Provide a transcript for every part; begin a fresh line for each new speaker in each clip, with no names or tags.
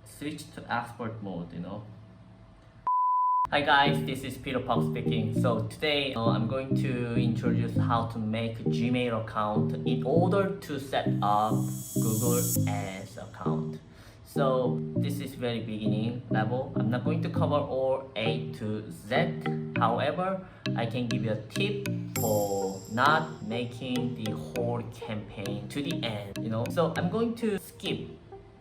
switch to export mode. Hi guys, this is Peter Park speaking. So today I'm going to introduce how to make a Gmail account in order to set up Google Ads account. So this is very beginning level. I'm not going to cover all A to Z. However, I can give you a tip for not making the whole campaign to the end. So I'm going to skip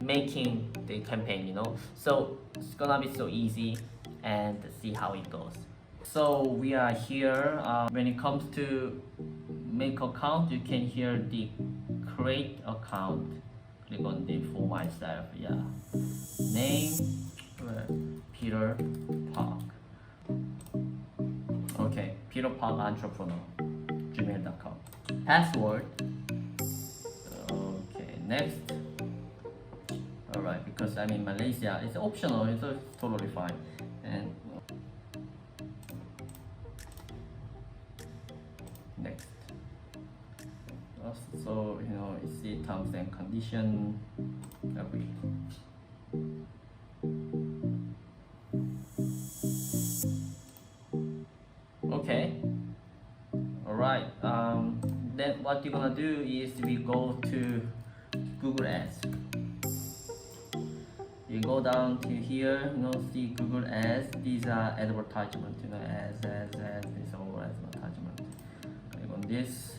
making the campaign. So it's gonna be so easy and see how it goes. So we are here. When it comes to make account, you can hear the create account. Click on the for myself. Name Peter Park. Okay, Peter Park Entrepreneur. Gmail.com. Password. Okay, next. Alright, because I'm in Malaysia, it's optional, it's totally fine. And next. So you see terms and condition. Agree. Okay. Alright. Then what you're gonna do is we go to Google Ads. You go down to here, see Google Ads. These are advertisements, ads. These are all advertisements. Click on this,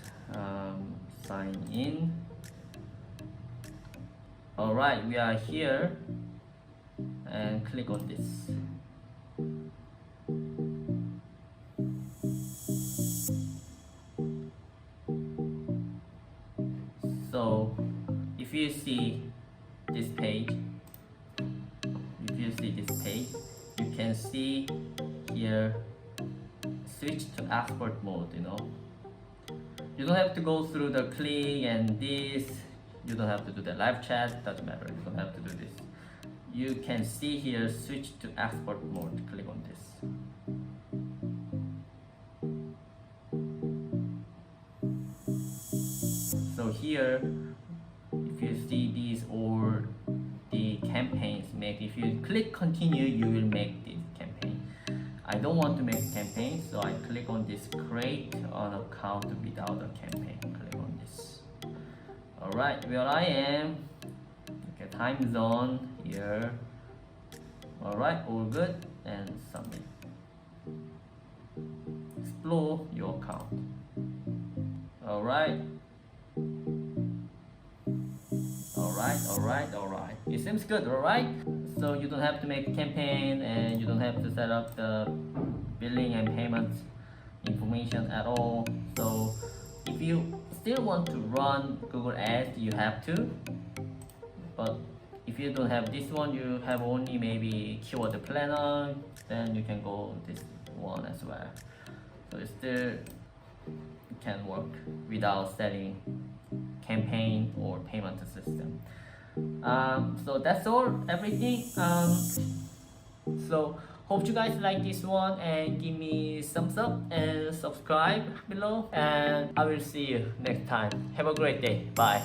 sign in. Alright, we are here, and click on this. So, if you see this page, you can see here switch to export mode. You don't have to go through the click and this. You don't have to do the live chat, doesn't matter. You don't have to do this. You can see here switch to export mode. Click on this. So here, if you see these or the campaigns make, if you click continue, you will make this campaign. I don't want to make a campaign, so I click on this create an account without a campaign. Click on this. Alright, where I am, okay, time zone here. Alright, all good, and submit. Explore your account. Alright. Alright. It seems good, alright? So you don't have to make a campaign and you don't have to set up the billing and payment information at all. So if you still want to run Google Ads, you have to. But if you don't have this one, you have only maybe keyword planner, then you can go this one as well. So it still can work without setting campaign or payment system. So that's all, everything. So hope you guys like this one and give me thumbs up and subscribe below, and I will see you next time. Have a great day. Bye.